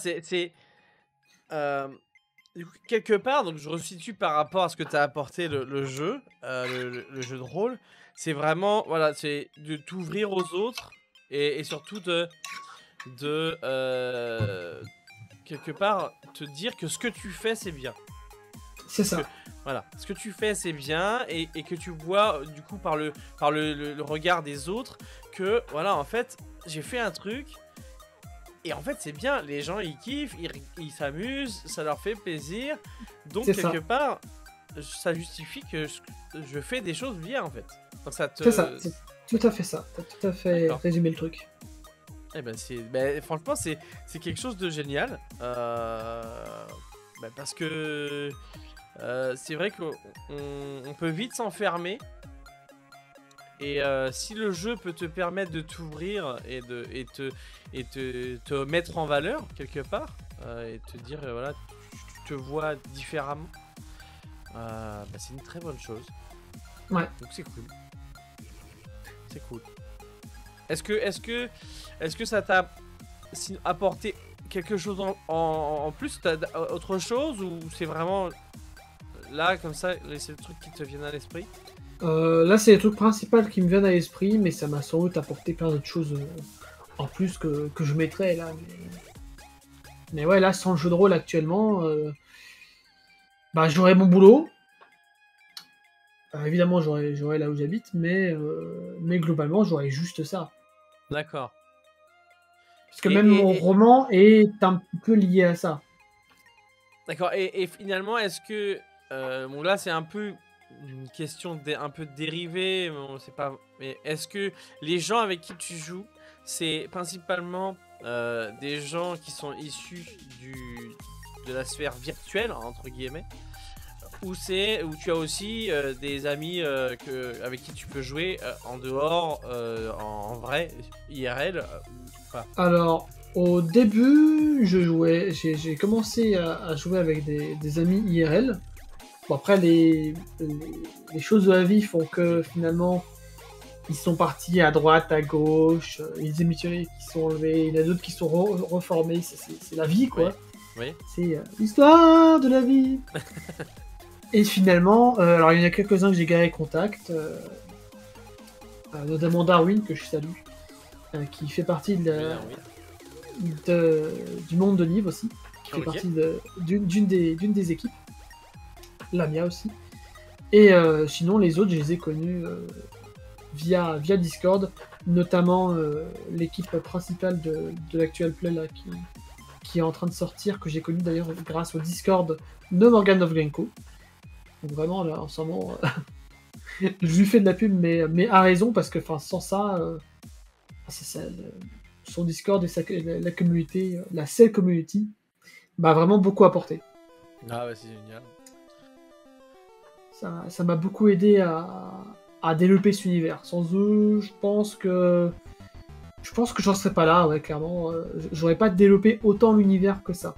du coup, quelque part, donc je resitue par rapport à ce que tu as apporté le jeu, le jeu de rôle. C'est vraiment, voilà, c'est de t'ouvrir aux autres et surtout quelque part te dire que ce que tu fais, c'est bien. C'est ça. Voilà, ce que tu fais c'est bien et que tu vois du coup par le regard des autres que voilà en fait j'ai fait un truc et en fait c'est bien, les gens ils kiffent, ils s'amusent, ça leur fait plaisir, donc quelque part ça justifie que je fais des choses bien en fait. Donc, c'est ça, c'est tout à fait ça, t'as tout à fait résumé le truc. Eh ben franchement c'est quelque chose de génial parce que c'est vrai qu'on peut vite s'enfermer et si le jeu peut te permettre de t'ouvrir et te mettre en valeur quelque part et te dire voilà tu te vois différemment, c'est une très bonne chose. Ouais. Donc c'est cool. C'est cool. Est-ce que ça t'a apporté quelque chose en plus, t'as autre chose ou c'est vraiment là comme ça, c'est le truc qui te vient à l'esprit? Là c'est les trucs principaux qui me viennent à l'esprit, mais ça m'a sans doute apporté plein d'autres choses en plus que je mettrais là. Mais ouais, là sans le jeu de rôle actuellement, j'aurais mon boulot. Évidemment j'aurais là où j'habite, mais globalement j'aurais juste ça. D'accord. Parce que même mon roman est un peu lié à ça. D'accord, et finalement, est-ce que... bon là, c'est un peu une question un peu dérivée, mais est-ce que les gens avec qui tu joues, c'est principalement des gens qui sont issus de la sphère virtuelle, entre guillemets, ou tu as aussi des amis avec qui tu peux jouer en dehors, en vrai, IRL Alors, Au début, j'ai commencé à jouer avec des amis IRL. Bon, après, les choses de la vie font que finalement, ils sont partis à droite, à gauche, il y a des émissionnaires qui sont enlevés, il y en a d'autres qui sont reformés, c'est la vie, quoi. Oui. C'est l'histoire de la vie. Et finalement, alors il y en a quelques-uns que j'ai gardé contact, notamment Darwin, que je salue, qui fait partie du monde de livres aussi, qui fait partie d'une des équipes, la mia aussi. Et sinon, les autres, je les ai connus via Discord, notamment l'équipe principale de l'actual play là, qui est en train de sortir, que j'ai connu d'ailleurs grâce au Discord de Morgan of Genko. Donc vraiment, là, en ce moment, je lui fais de la pub, mais à raison, parce que sans ça, son Discord et la communauté, la Cell Community, m'a vraiment beaucoup apporté. Ah ouais, c'est génial. Ça m'a beaucoup aidé à développer cet univers. Sans eux, je pense que j'en serais pas là, ouais, clairement. J'aurais pas développé autant l'univers que ça.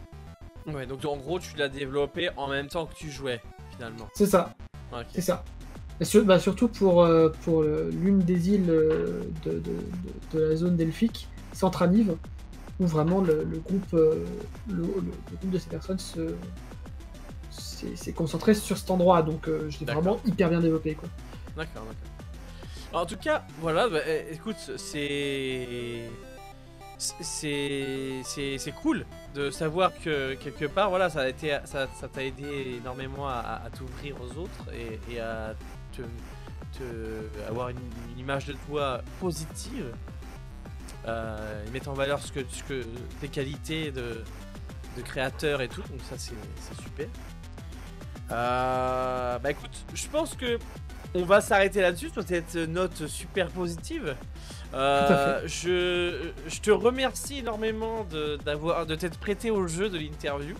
Ouais, donc en gros, tu l'as développé en même temps que tu jouais, finalement. C'est ça. Okay. C'est ça. Surtout pour l'une des îles de la zone delphique, Centranive, où vraiment le groupe de ces personnes s'est concentré sur cet endroit. Donc je l'ai vraiment hyper bien développé, quoi. D'accord. En tout cas, voilà, bah, écoute, c'est cool de savoir que quelque part, voilà, ça t'a aidé énormément à t'ouvrir aux autres et à avoir une image de toi positive, et mettre en valeur tes qualités de créateur et tout, donc ça c'est super. Bah écoute, je pense que on va s'arrêter là-dessus sur cette note super positive. Je te remercie énormément de t'être prêté au jeu de l'interview.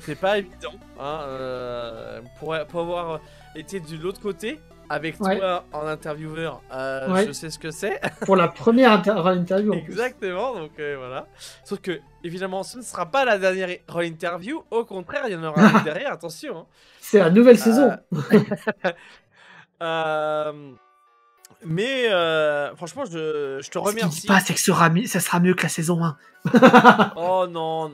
C'est pas évident, hein, pour avoir été de l'autre côté avec toi en intervieweur. Je sais ce que c'est. Pour la première interview. Exactement, donc voilà. Sauf que évidemment, ce ne sera pas la dernière roll interview. Au contraire, il y en aura une derrière. Attention. Hein. C'est la nouvelle saison. Mais franchement, je te remercie. Ce qui passe, c'est que ça sera mieux que la saison 1. Oh non,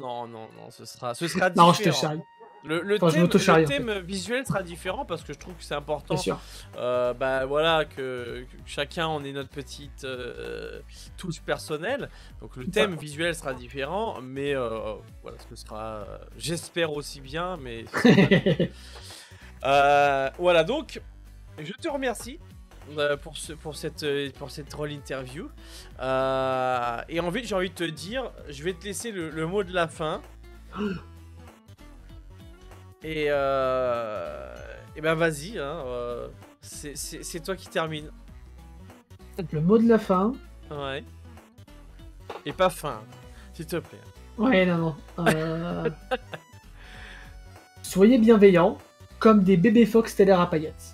ce sera différent. Non, je te charrie. Le thème visuel sera différent parce que je trouve que c'est important. Bien sûr. Bah voilà, que chacun on ait notre petite touche personnelle. Donc le thème visuel sera différent, mais voilà, ce sera, j'espère aussi bien, mais voilà, donc je te remercie pour cette roll interview, et ensuite j'ai envie de te dire, je vais te laisser le mot de la fin. Et ben vas-y, hein, c'est toi qui termine. Le mot de la fin. Ouais. Et pas fin, s'il te plaît. Ouais, non. Soyez bienveillants, comme des bébés phoques stellaires à paillettes.